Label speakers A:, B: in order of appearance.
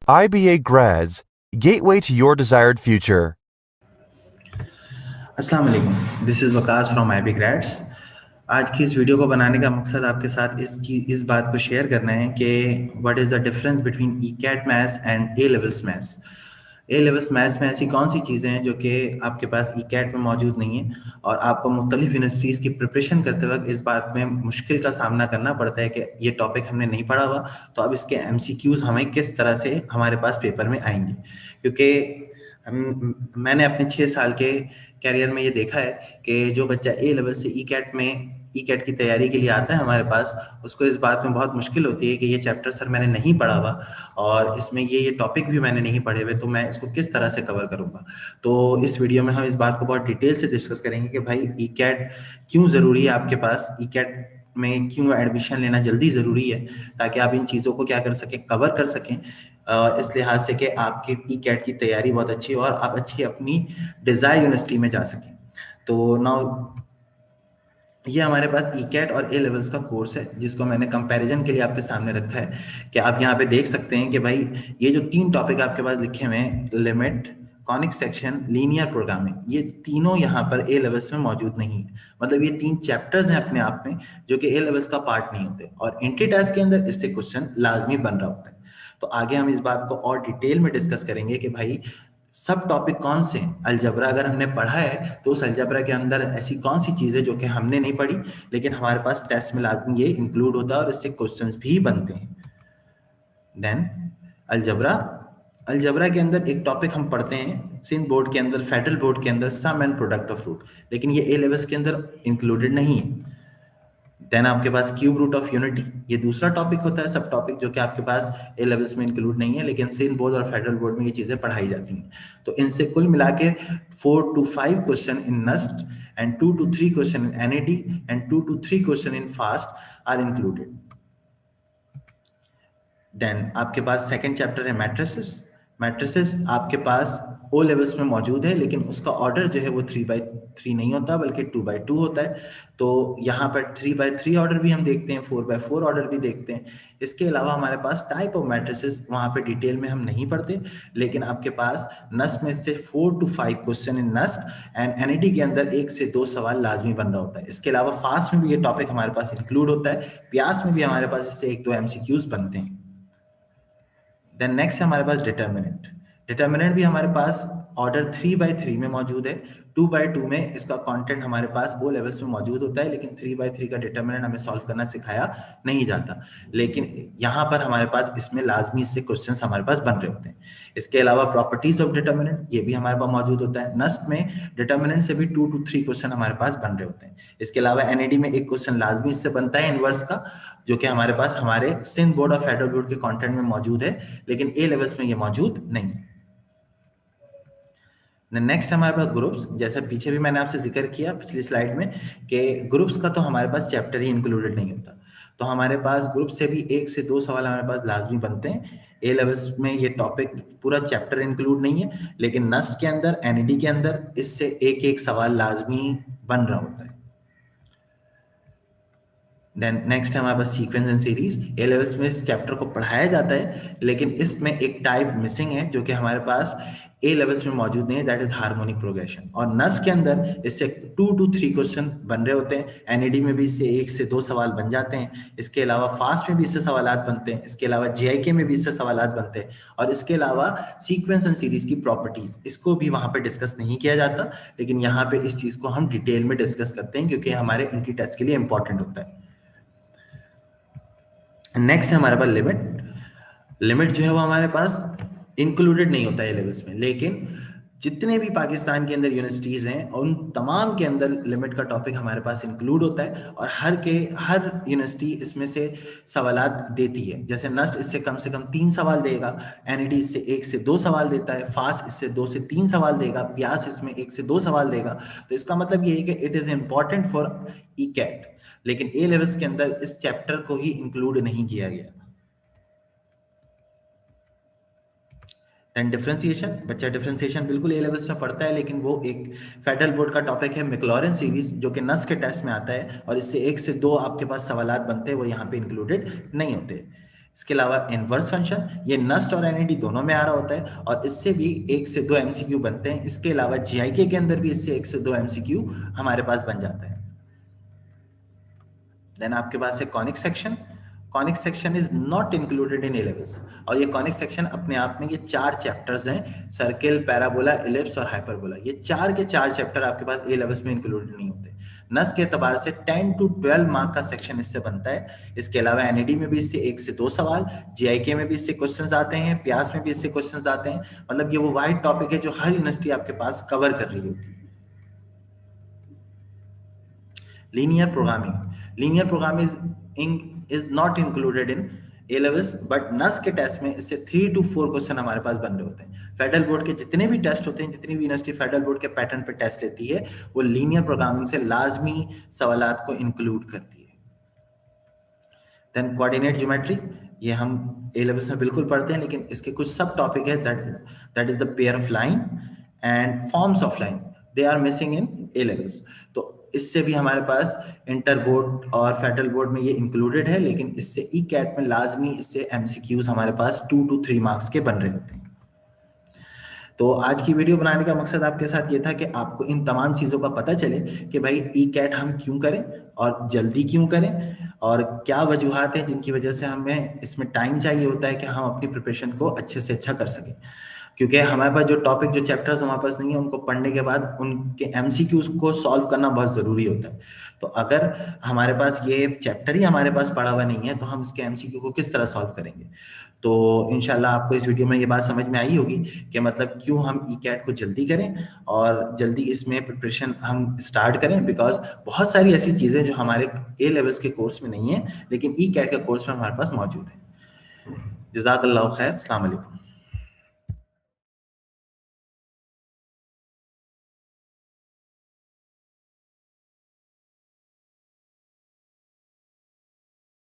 A: IBA Grads, Gateway to Your Desired Future.
B: अस्सलाम वालेकुम, this is Waqas from IB grades. आज की इस वीडियो को बनाने का मकसद आपके साथ इस बात को शेयर करना है कि what is the difference between ECAT maths and A levels maths. A levels maths में ऐसी कौन सी चीज़ें हैं जो कि आपके पास ECAT में मौजूद नहीं है और आपको मुख्तलिफ यूनिवर्सिटीज़ की प्रिपरेशन करते वक्त इस बात में मुश्किल का सामना करना पड़ता है कि ये टॉपिक हमने नहीं पढ़ा हुआ, तो अब इसके MCQs हमें किस तरह से हमारे पास पेपर में आएंगे। क्योंकि मैंने अपने 6 साल के कैरियर में ये देखा है कि जो बच्चा ए लेवल से ई कैट की तैयारी के लिए आता है हमारे पास, उसको इस बात में बहुत मुश्किल होती है कि ये चैप्टर सर मैंने नहीं पढ़ा हुआ और इसमें ये टॉपिक भी मैंने नहीं पढ़े हुए, तो मैं इसको किस तरह से कवर करूंगा। तो इस वीडियो में हम इस बात को बहुत डिटेल से डिस्कस करेंगे कि भाई ई कैट क्यों ज़रूरी है आपके पास, ई कैट में क्यों एडमिशन लेना जल्दी ज़रूरी है, ताकि आप इन चीज़ों को क्या कर सकें, कवर कर सकें। इस लिहाज से कि आपकी ई कैट की तैयारी बहुत अच्छी हो और आप अच्छी अपनी डिजायर यूनिवर्सिटी में जा सकें। तो नाउ ये हमारे पास ई कैट और ए लेवल्स का कोर्स है जिसको मैंने कंपैरिजन के लिए आपके सामने रखा है कि आप यहाँ पे देख सकते हैं कि भाई ये जो 3 टॉपिक आपके पास लिखे हुए हैं, limit, conic section, linear programming, ये तीनों यहाँ पर ए लेवल्स में मौजूद नहीं है। मतलब ये 3 चैप्टर्स हैं अपने आप में जो कि ए लेवल्स का पार्ट नहीं होते और एंट्री टेस्ट के अंदर इससे क्वेश्चन लाजमी बन रहा होता है। तो आगे हम इस बात को और डिटेल में डिस्कस करेंगे कि भाई सब टॉपिक कौन से हैं। अलजबरा अगर हमने पढ़ा है तो उस अलजबरा के अंदर ऐसी कौन सी चीजें जो कि हमने नहीं पढ़ी लेकिन हमारे पास टेस्ट में लाजमी ये इंक्लूड होता है और इससे क्वेश्चंस भी बनते हैं। देन अलजबरा, अलजबरा के अंदर एक टॉपिक हम पढ़ते हैं सिंध बोर्ड के अंदर, फेडरल बोर्ड के अंदर, सम एंड प्रोडक्ट ऑफ रूट, लेकिन ये ए लेवल्स के अंदर इंक्लूडेड नहीं है। देन आपके पास क्यूब रूट ऑफ यूनिटी, ये दूसरा टॉपिक होता है, सब टॉपिक जो कि आपके पास ए लेवल्स में इंक्लूड नहीं है लेकिन सिंध बोर्ड और फेडरल बोर्ड में ये चीजें पढ़ाई जाती हैं। तो इनसे कुल मिला के 4 to 5 question in NUST and 2 to 3 question in NED and 2 to 3 question in FAST are included. Then आपके पास सेकंड चैप्टर है मैट्रिसेस। मैट्रिसेस आपके पास ओ लेवल्स में मौजूद है लेकिन उसका ऑर्डर जो है वो 3x3 नहीं होता बल्कि 2x2 होता है। तो यहाँ पर 3x3 ऑर्डर भी हम देखते हैं, 4x4 ऑर्डर भी देखते हैं। इसके अलावा हमारे पास टाइप ऑफ मैट्रिसेस वहाँ पे डिटेल में हम नहीं पढ़ते, लेकिन आपके पास नस्ट में से 4 to 5 question in NUST and NED के अंदर 1 से 2 सवाल लाजमी बन रहा होता है। इसके अलावा फास्ट में भी ये टॉपिक हमारे पास इंक्लूड होता है, प्यास में भी हमारे पास इससे 1-2 MCQs बनते हैं। देन नेक्स्ट है हमारे पास डिटर्मिनेंट। डिटर्मिनेंट भी हमारे पास ऑर्डर 3x3 में मौजूद है, 2x2 में इसका कंटेंट हमारे पास ओ लेवल्स में मौजूद होता है लेकिन 3x3 का डिटर्मिनेंट हमें सॉल्व करना सिखाया नहीं जाता। लेकिन यहाँ पर हमारे पास इसमें लाजमी इससे क्वेश्चंस हमारे पास बन रहे होते हैं। इसके अलावा प्रॉपर्टीज ऑफ डिटर्मिनेंट ये भी हमारे पास मौजूद होता है। नस्ट में डिटर्मिनेंट से भी 2 to 3 क्वेश्चन हमारे पास बन रहे होते हैं। इसके अलावा एनईडी में एक क्वेश्चन लाजमी इससे बनता है इनवर्स का, जो कि हमारे पास हमारे सिंध बोर्ड और फेडरल बोर्ड के कंटेंट में मौजूद है लेकिन ए लेवल्स में ये मौजूद नहीं है। नेक्स्ट हमारे पास ग्रुप्स, जैसा पीछे भी मैंने आपसे जिक्र किया पिछली स्लाइड में कि ग्रुप्स का तो हमारे पास चैप्टर ही इंक्लूडेड नहीं होता। तो हमारे पास ग्रुप से भी 1 से 2 सवाल हमारे पास लाजमी बनते हैं। ए लेवल्स में ये टॉपिक पूरा चैप्टर इंक्लूड नहीं है लेकिन नस्ट के अंदर, एनईडी के अंदर इससे एक एक सवाल लाजमी बन रहा होता है। देन नेक्स्ट है हमारे पास sequence and series. A levels में इस चैप्टर को पढ़ाया जाता है लेकिन इसमें एक टाइप मिसिंग है जो कि हमारे पास ए लेवल्स में मौजूद नहीं है, दैट इज हार्मोनिक प्रोग्रेशन। और नस के अंदर इससे 2 to 3 क्वेश्चन बन रहे होते हैं। एनईडी में भी इससे 1 से 2 सवाल बन जाते हैं। इसके अलावा फास्ट में भी इससे सवालात बनते हैं। इसके अलावा जेआईके में भी इससे सवालात बनते हैं। और इसके अलावा सीक्वेंस एंड सीरीज की प्रॉपर्टीज, इसको भी वहां पे डिस्कस नहीं किया जाता लेकिन यहाँ पे इस चीज को हम डिटेल में डिस्कस करते हैं क्योंकि हमारे एंट्री टेस्ट के लिए इंपॉर्टेंट होता है। नेक्स्ट है हमारे पास लिमिट। लिमिट जो है वो हमारे पास इंक्लूडेड नहीं होता है लेवल्स में, लेकिन जितने भी पाकिस्तान के अंदर यूनिवर्सिटीज हैं उन तमाम के अंदर लिमिट का टॉपिक हमारे पास इंक्लूड होता है और हर यूनिवर्सिटी इसमें से सवालात देती है। जैसे नस्ट इससे कम से कम 3 सवाल देगा, एनईडी इससे 1 से 2 सवाल देता है, फास्ट इससे 2 से 3 सवाल देगा, प्यास इसमें 1 से 2 सवाल देगा। तो इसका मतलब ये है कि it is important for E CAT, लेकिन ए लेवल्स के अंदर इस चैप्टर को ही इंक्लूड नहीं किया गया। एंड डिफरेंशिएशन, बच्चा डिफरेंशिएशन बिल्कुल ए लेवल्स में पढ़ता है लेकिन वो एक फेडरल बोर्ड का टॉपिक है, मैक्लॉरेन सीरीज, जो कि नस के टेस्ट में आता है और इससे 1 से 2 आपके पास सवालात बनते हैं, वो यहाँ पे इंक्लूडेड नहीं होते। इसके अलावा इनवर्स फंक्शन, ये नस्ट और एनईडी दोनों में आ रहा होता है और इससे भी 1 से 2 एमसीक्यू बनते हैं। इसके अलावा जीआईके के अंदर भी इससे 1 से 2 एमसीक्यू हमारे पास बन जाता है। देन आपके पास है conic section. Conic section is not included in A levels, और ये कॉनिक सेक्शन अपने आप में ये 4 चैप्टर्स हैं, सर्किल, पैराबोला, इलिप्स और हाइपरबोला। ये 4 के 4 चैप्टर आपके पास ए लेवल्स में इंक्लूडेड नहीं होते। नस के एतबार से 10 to 12 मार्क का सेक्शन इससे बनता है। इसके अलावा एनईडी में भी इससे 1 से 2 सवाल, जीआईके में भी इससे क्वेश्चंस आते हैं, प्यास में भी इससे क्वेश्चंस आते हैं। मतलब ये वो वाइड टॉपिक है जो हर यूनिवर्सिटी आपके पास कवर कर रही होती है। linear programming, linear programming is not included in A levels, but NUS के टेस्ट में इससे 3 to 4 क्वेश्चन हमारे पास बन रहे होते हैं। फेडरल बोर्ड के जितने भी टेस्ट होते हैं, जितनी भी यूनिवर्सिटी फेडरल बोर्ड के पैटर्न पे टेस्ट लेती है, वो लीनियर प्रोग्रामिंग से लाजमी सवालात को इंक्लूड करती है। देन कोऑर्डिनेट ज्योमेट्री, ये हम ए लेवल्स में बिल्कुल पढ़ते हैं, लेकिन इसके कुछ सब टॉपिक है, that is the pair of line and forms of line, they are missing in A levels. तो इससे भी हमारे पास इंटर बोर्ड और फेडरल बोर्ड में ये इंक्लूडेड है, लेकिन इससे ई कैट में लाजमी इससे एमसीक्यूज हमारे पास 2 to 3 मार्क्स के बन रहे होते हैं। तो आज की वीडियो बनाने का मकसद आपके साथ ये था कि आपको इन तमाम चीज़ों का पता चले कि भाई ई कैट हम क्यों करें और जल्दी क्यों करें, और क्या वजूहात हैं जिनकी वजह से हमें इसमें टाइम चाहिए होता है कि हम अपनी प्रिपरेशन को अच्छे से अच्छा कर सकें। क्योंकि हमारे पास जो टॉपिक, जो चैप्टर्स हमारे पास नहीं है, उनको पढ़ने के बाद उनके एमसीक्यूज को सॉल्व करना बहुत ज़रूरी होता है। तो अगर हमारे पास ये चैप्टर ही हमारे पास पढ़ा हुआ नहीं है, तो हम इसके एमसीक्यू को किस तरह सॉल्व करेंगे। तो इंशाल्लाह आपको इस वीडियो में ये बात समझ में आई होगी कि मतलब क्यों हम ई कैट को जल्दी करें और जल्दी इसमें प्रिपरेशन हम स्टार्ट करें, बिकॉज बहुत सारी ऐसी चीज़ें जो हमारे ए लेवल्स के कोर्स में नहीं है, लेकिन ई कैट के कोर्स में हमारे पास मौजूद है। जज़ाकल्लाहु खैर, अस्सलाम वालेकुम।